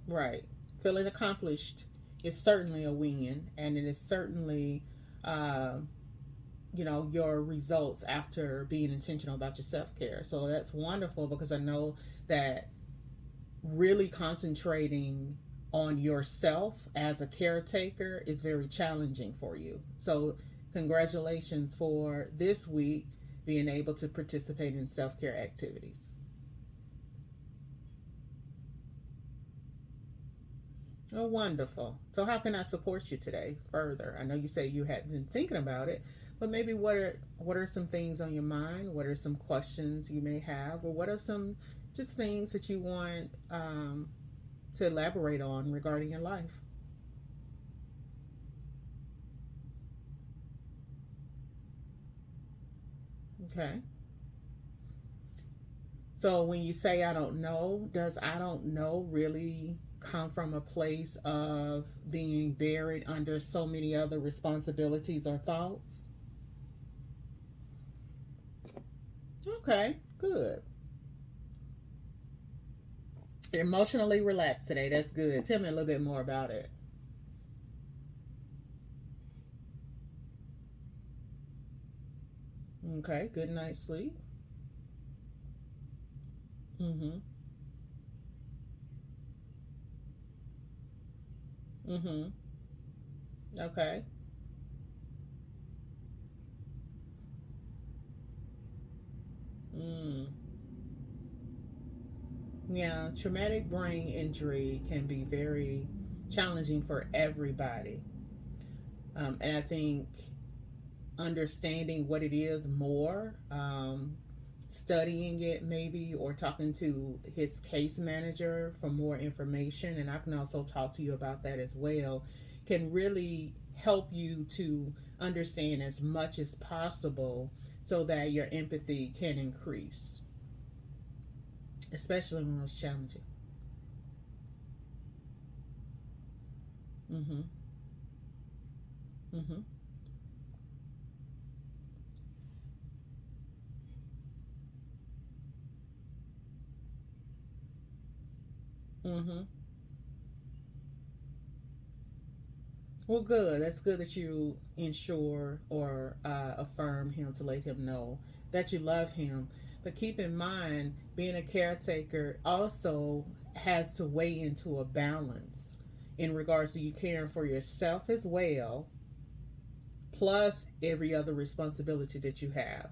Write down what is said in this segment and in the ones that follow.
Right. Feeling accomplished is certainly a win, and it is certainly, uh, your results after being intentional about your self care. So that's wonderful because I know that really concentrating on yourself as a caretaker is very challenging for you. So, congratulations for this week being able to participate in self care activities. Oh, wonderful. So, how can I support you today further? I know you say you had been thinking about it, but maybe what are some things on your mind? What are some questions you may have, or what are some just things that you want to elaborate on regarding your life? Okay. So when you say I don't know, does I don't know really come from a place of being buried under so many other responsibilities or thoughts? Okay, good. Emotionally relaxed today. That's good. Tell me a little bit more about it. Okay, good night's sleep. Mm-hmm. Mm-hmm. Okay. Mm. Yeah, traumatic brain injury can be very challenging for everybody. And I think understanding what it is more, studying it maybe, or talking to his case manager for more information, and I can also talk to you about that as well, can really help you to understand as much as possible so that your empathy can increase, especially when it's challenging. Mm-hmm. Mm-hmm. Mm-hmm. Well, good. That's good that you ensure or affirm him to let him know that you love him. But keep in mind, being a caretaker also has to weigh into a balance in regards to you caring for yourself as well, plus every other responsibility that you have.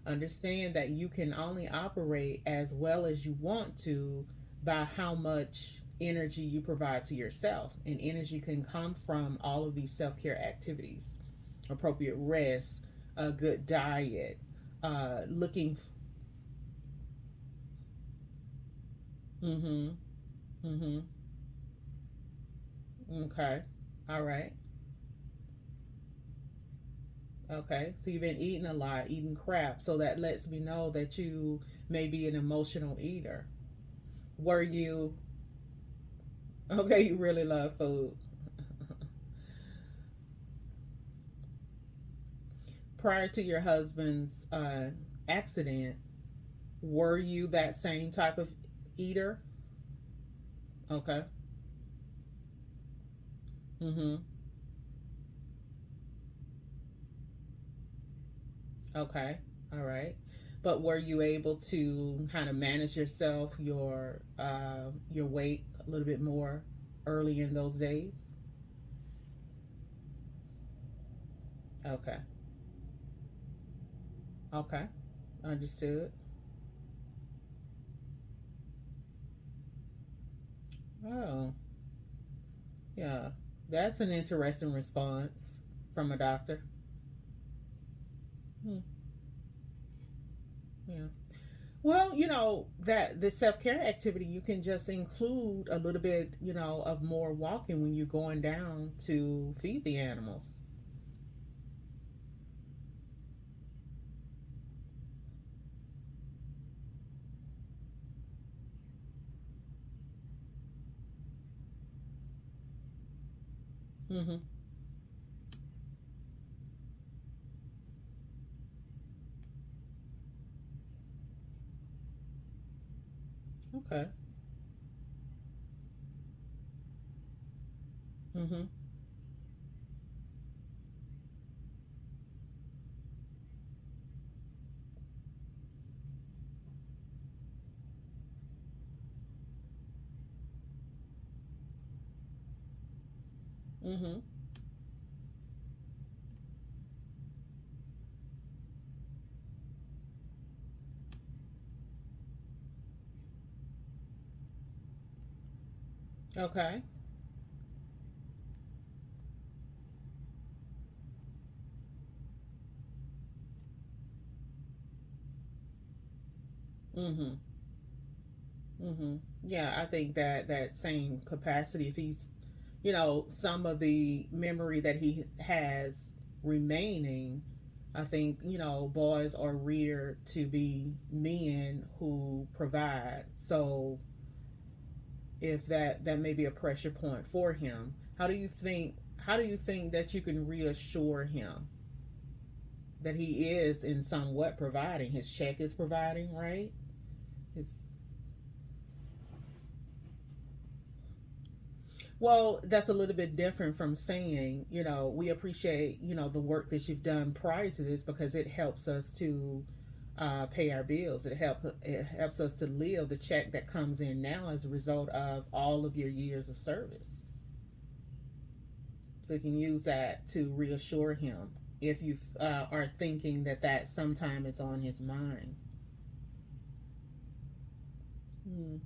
Understand that you can only operate as well as you want to by how much energy you provide to yourself. And energy can come from all of these self care activities, appropriate rest, a good diet, looking. Mm hmm. Mm hmm. Okay. All right. Okay. So you've been eating a lot, eating crap. So that lets me know that you may be an emotional eater. Were you okay? You really love food. Prior to your husband's accident, were you that same type of eater? Okay. Mm-hmm. Okay. All right. But were you able to kind of manage yourself, your weight a little bit more early in those days? Okay. Okay. Understood. Oh, yeah. That's an interesting response from a doctor. Hmm. Yeah. Well, that the self care activity, you can just include a little bit, of more walking when you're going down to feed the animals. Mm-hmm. Okay. Mm-hmm. Mm-hmm. Okay. Mm-hmm. Mm-hmm. Yeah, I think that that same capacity, if he's, some of the memory that he has remaining, I think, boys are reared to be men who provide. So if that may be a pressure point for him, how do you think that you can reassure him that he is in somewhat providing? His check is providing, right? His Well, that's a little bit different from saying, we appreciate, the work that you've done prior to this because it helps us to pay our bills. It helps us to live the check that comes in now as a result of all of your years of service. So you can use that to reassure him if you are thinking that sometime is on his mind. Mm.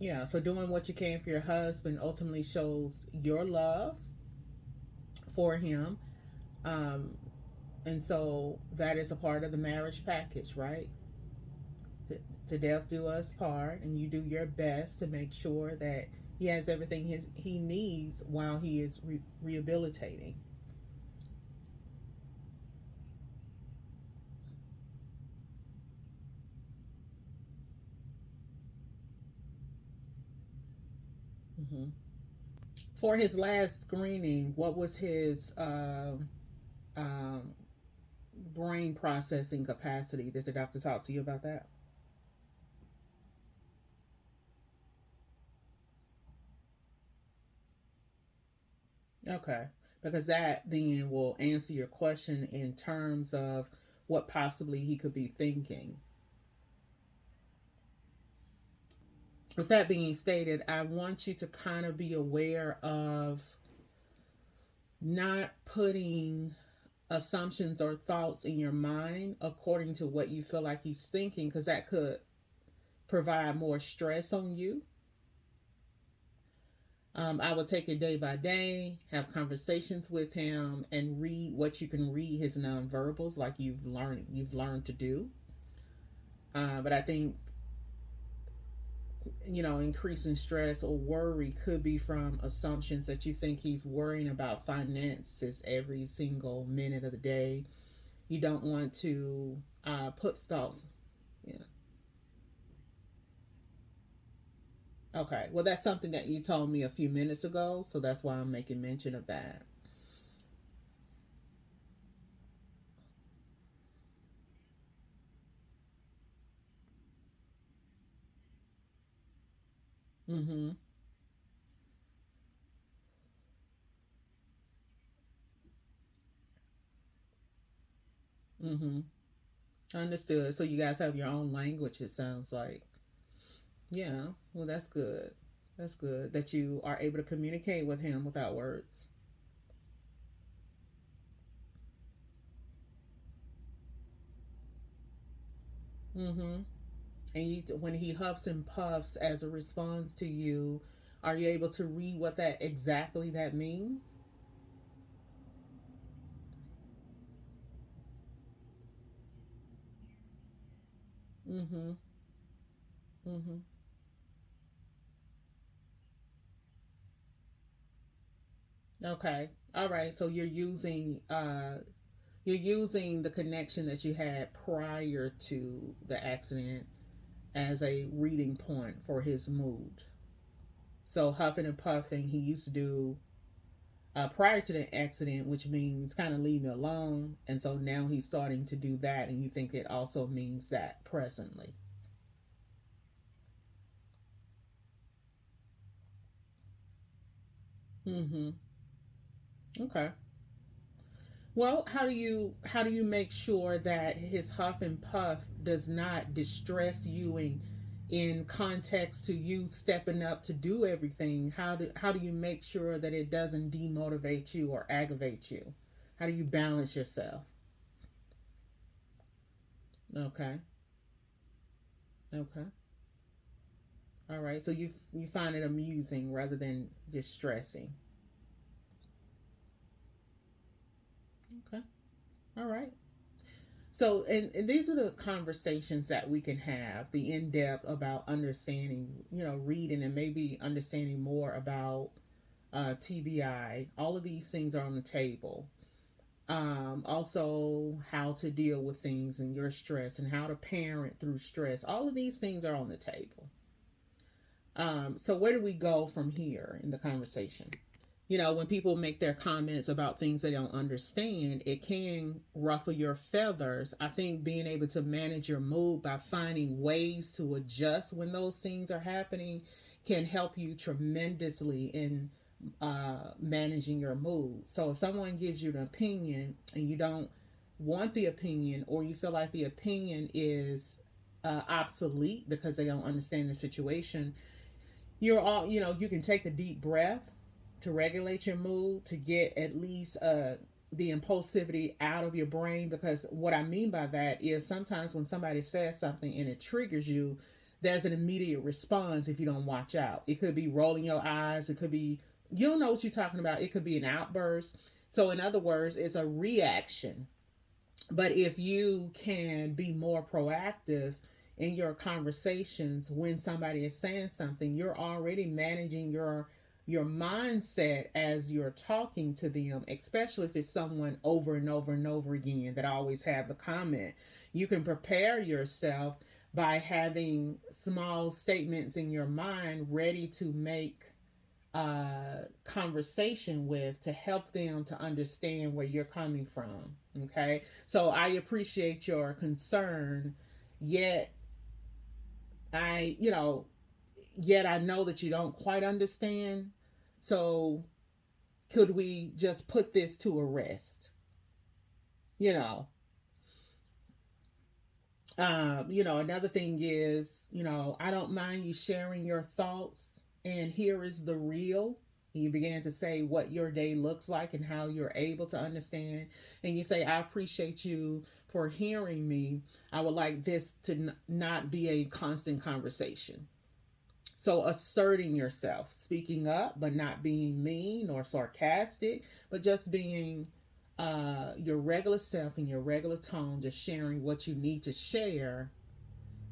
Yeah, so doing what you can for your husband ultimately shows your love for him. Um, and so that is a part of the marriage package, right? To, to death do us part, and you do your best to make sure that he has everything he needs while he is rehabilitating. Hmm. For his last screening, what was his um, brain processing capacity? Did the doctor talk to you about that? Okay, because that then will answer your question in terms of what possibly he could be thinking. With that being stated, I want you to kind of be aware of not putting assumptions or thoughts in your mind according to what you feel like he's thinking, because that could provide more stress on you. I would take it day by day, have conversations with him, and read what you can read his nonverbals, like you've learned to do. But I think increasing stress or worry could be from assumptions that you think he's worrying about finances every single minute of the day. You don't want to put thoughts. Yeah. Okay. Well, that's something that you told me a few minutes ago, so that's why I'm making mention of that. Mm-hmm. Mm-hmm. Understood. So you guys have your own language, it sounds like. Yeah. Well, that's good. That's good that you are able to communicate with him without words. Mm-hmm. And when he huffs and puffs as a response to you, are you able to read what that means? Mm-hmm. Mm-hmm. Okay. All right. So you're using the connection that you had prior to the accident as a reading point for his mood. So huffing and puffing, he used to do prior to the accident, which means kind of leave me alone. And so now he's starting to do that, and you think it also means that presently. Mm-hmm. Okay. Well, how do you make sure that his huff and puff does not distress you in context to you stepping up to do everything? How do you make sure that it doesn't demotivate you or aggravate you? How do you balance yourself? Okay. Okay. All right. So you find it amusing rather than distressing. Okay. All right. So, and these are the conversations that we can have, the in depth about understanding, reading and maybe understanding more about TBI. All of these things are on the table. Also, how to deal with things and your stress and how to parent through stress. All of these things are on the table. So, where do we go from here in the conversation? When people make their comments about things they don't understand, it can ruffle your feathers. I think being able to manage your mood by finding ways to adjust when those things are happening can help you tremendously in managing your mood. So if someone gives you an opinion and you don't want the opinion, or you feel like the opinion is obsolete because they don't understand the situation, you can take a deep breath to regulate your mood, to get at least the impulsivity out of your brain. Because what I mean by that is sometimes when somebody says something and it triggers you, there's an immediate response if you don't watch out. It could be rolling your eyes, it could be, you don't know what you're talking about, it could be an outburst. So in other words, it's a reaction. But if you can be more proactive in your conversations when somebody is saying something, you're already managing your mindset as you're talking to them, especially if it's someone over and over and over again that always have the comment. You can prepare yourself by having small statements in your mind ready to make conversation with, to help them to understand where you're coming from. Okay. So I appreciate your concern, yet I, you know, yet I know that you don't quite understand. So could we just put this to a rest? You know, Another thing is, I don't mind you sharing your thoughts, and here is the real. You began to say what your day looks like and how you're able to understand. And you say, I appreciate you for hearing me. I would like this to not be a constant conversation. So, asserting yourself, speaking up, but not being mean or sarcastic, but just being your regular self in your regular tone, just sharing what you need to share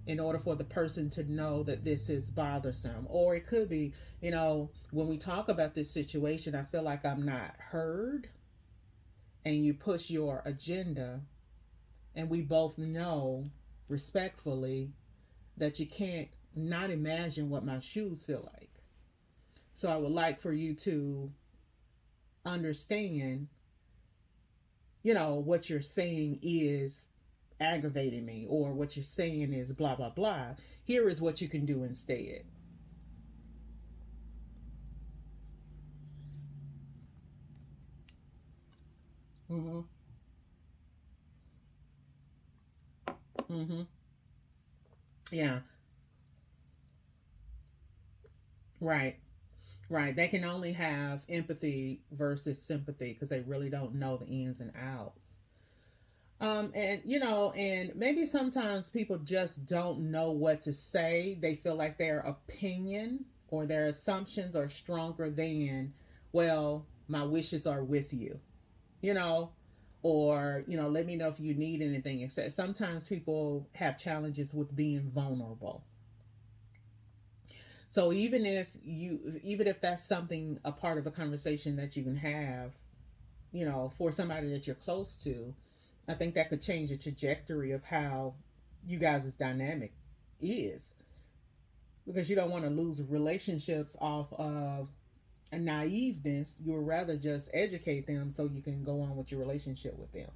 in order for the person to know that this is bothersome. Or it could be, when we talk about this situation, I feel like I'm not heard, and you push your agenda, and we both know respectfully that you can't not imagine what my shoes feel like. So I would like for you to understand, what you're saying is aggravating me, or what you're saying is blah, blah, blah. Here is what you can do instead. Mm-hmm. Mm-hmm. Yeah. Right. Right. They can only have empathy versus sympathy because they really don't know the ins and outs. And maybe sometimes people just don't know what to say. They feel like their opinion or their assumptions are stronger than, well, my wishes are with you, you know, or, let me know if you need anything. Except sometimes people have challenges with being vulnerable. So even if that's something, a part of a conversation that you can have, for somebody that you're close to, I think that could change the trajectory of how you guys' dynamic is, because you don't want to lose relationships off of a naiveness. You would rather just educate them so you can go on with your relationship with them.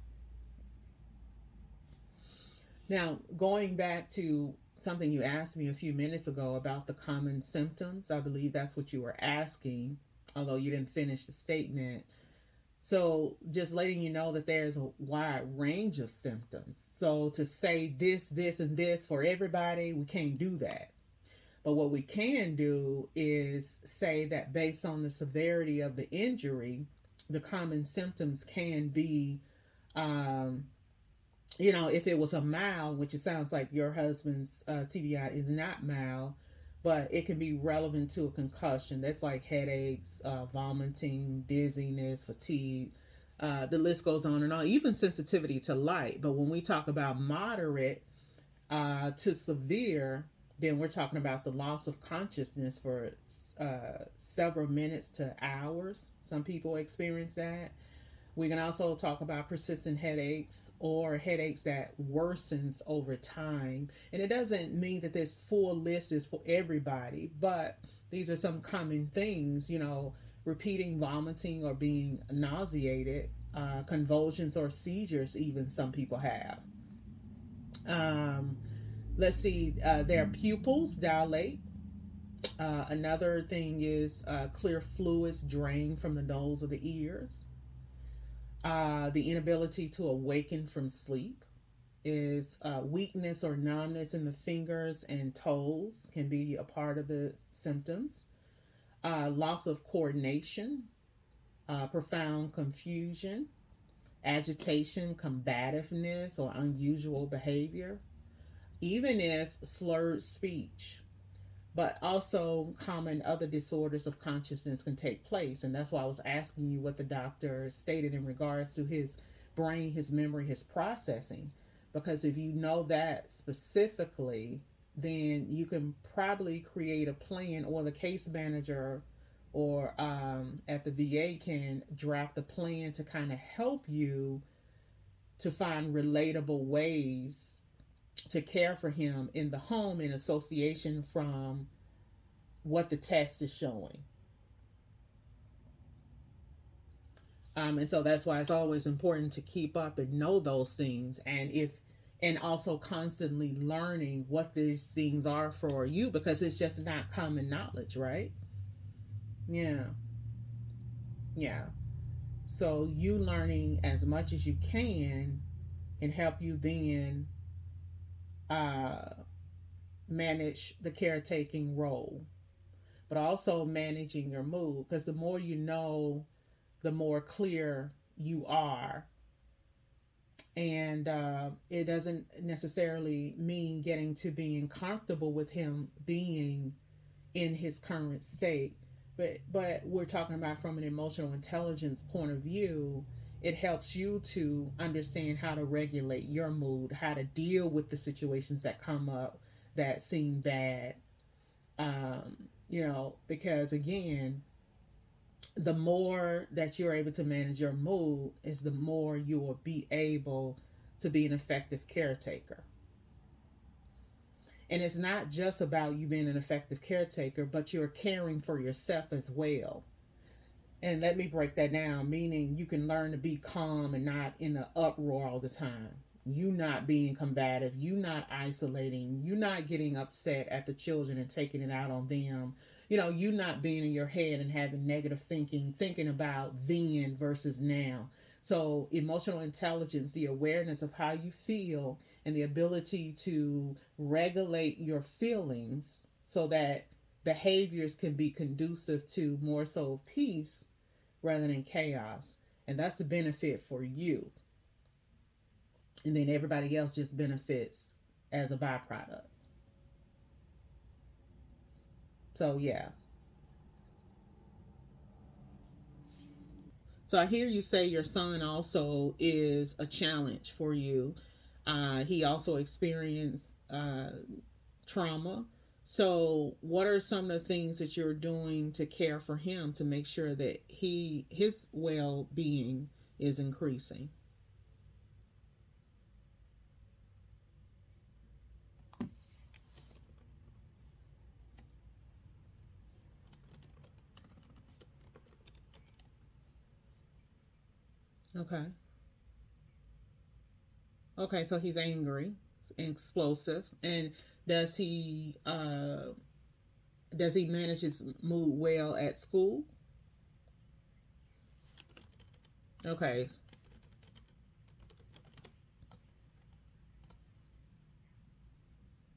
Now, going back to something you asked me a few minutes ago about the common symptoms, I believe that's what you were asking. although you didn't finish the statement. So, just letting you know that there's a wide range of symptoms. So, to say this, and this for everybody, we can't do that. But what we can do is say that based on the severity of the injury, the common symptoms can be, um, if it was a mild, which it sounds like your husband's TBI is not mild, but it can be relevant to a concussion. That's like headaches, vomiting, dizziness, fatigue. The list goes on and on, even sensitivity to light. But when we talk about moderate to severe, then we're talking about the loss of consciousness for several minutes to hours. Some people experience that. We can also talk about persistent headaches or headaches that worsens over time. And it doesn't mean that this full list is for everybody, but these are some common things, repeating vomiting or being nauseated, convulsions or seizures, even some people have. Um, let's see, their pupils dilate. Another thing is clear fluids drain from the nose or the ears. The inability to awaken from sleep is weakness or numbness in the fingers and toes can be a part of the symptoms. Loss of coordination, profound confusion, agitation, combativeness, or unusual behavior, even if slurred speech. But also, common other disorders of consciousness can take place. And that's why I was asking you what the doctor stated in regards to his brain, his memory, his processing. Because if you know that specifically, then you can probably create a plan, or the case manager or at the VA can draft a plan to kind of help you to find relatable ways to care for him in the home in association from what the test is showing. And so that's why it's always important to keep up and know those things. And also constantly learning what these things are for you, because it's just not common knowledge, right? Yeah. Yeah. So you learning as much as you can and help you then uh, manage the caretaking role, but also managing your mood, because the more you know, the more clear you are. And it doesn't necessarily mean getting to being comfortable with him being in his current state, but we're talking about from an emotional intelligence point of view. It helps you to understand how to regulate your mood, how to deal with the situations that come up that seem bad. Because again, the more that you're able to manage your mood is the more you will be able to be an effective caretaker. And it's not just about you being an effective caretaker, but you're caring for yourself as well. And let me break that down, meaning you can learn to be calm and not in an uproar all the time. You not being combative, you not isolating, you not getting upset at the children and taking it out on them. You not being in your head and having negative thinking about then versus now. So, emotional intelligence, the awareness of how you feel and the ability to regulate your feelings so that behaviors can be conducive to more so peace rather than chaos. And that's the benefit for you. And then everybody else just benefits as a byproduct. So, yeah. So, I hear you say your son also is a challenge for you. He also experienced trauma. So, what are some of the things that you're doing to care for him to make sure that his well being is increasing? Okay. Okay, so he's angry, explosive, and does he uh does he manage his mood well at school? Okay.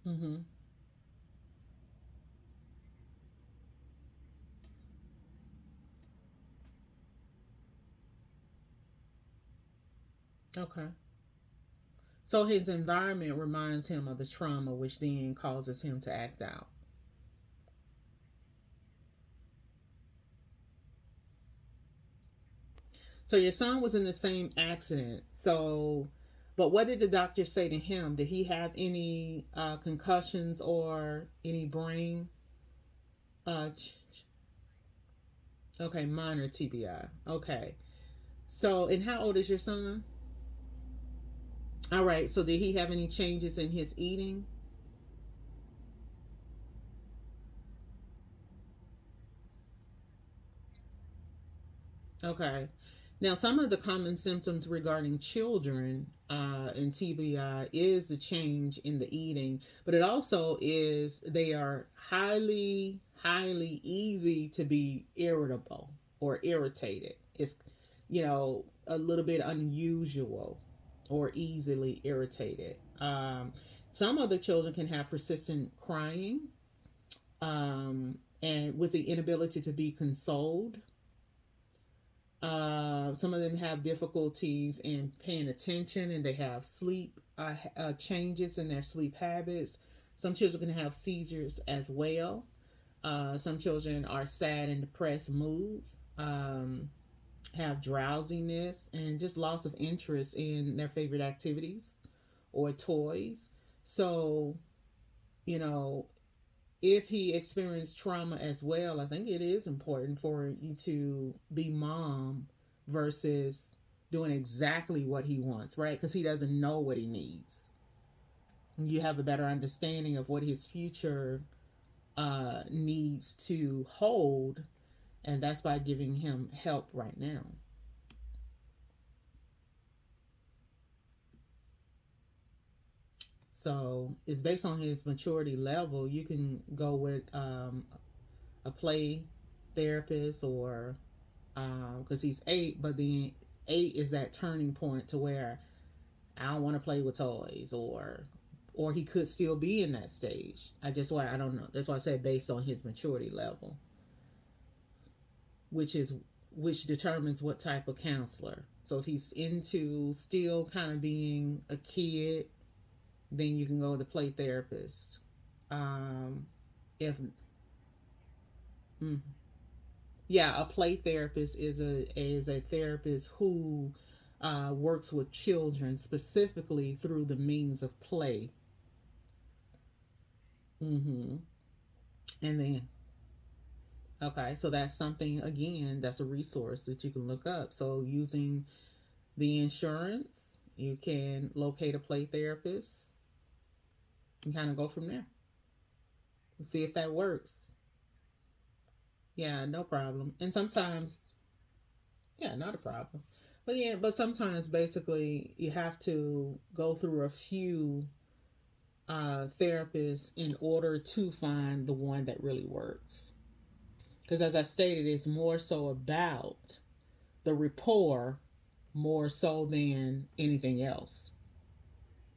Mm-hmm. Okay. So his environment reminds him of the trauma, which then causes him to act out. So your son was in the same accident. So, but what did the doctor say to him? Did he have any concussions or any brain? Uh, okay, minor TBI. Okay. So, and how old is your son? All right. So, did he have any changes in his eating? Okay. Now, some of the common symptoms regarding children in TBI is the change in the eating, but it also is they are highly easy to be irritable or irritated. It's, a little bit unusual or easily irritated. Some of the children can have persistent crying and with the inability to be consoled. Some of them have difficulties in paying attention and they have sleep changes in their sleep habits. Some children can have seizures as well. Some children are sad and depressed moods, have drowsiness, and just loss of interest in their favorite activities or toys. So, you know, if he experienced trauma as well, I think it is important for you to be mom versus doing exactly what he wants, right? Because he doesn't know what he needs. You have a better understanding of what his future needs to hold, and that's by giving him help right now. So it's based on his maturity level. You can go with a play therapist or because he's 8, but then 8 is that turning point to where I don't want to play with toys, or he could still be in that stage. I don't know. That's why I said based on his maturity level, which is which determines what type of counselor. So if he's into still kind of being a kid, then you can go to play therapist. If mm, yeah, a play therapist is a therapist who works with children specifically through the means of play. Mm-hmm. And then okay, so that's something again. That's a resource that you can look up. So using the insurance, you can locate a play therapist and kind of go from there and see if that works. Yeah, no problem. And sometimes, yeah, not a problem. But yeah, but sometimes basically you have to go through a few therapists in order to find the one that really works. Because as I stated, it's more so about the rapport more so than anything else.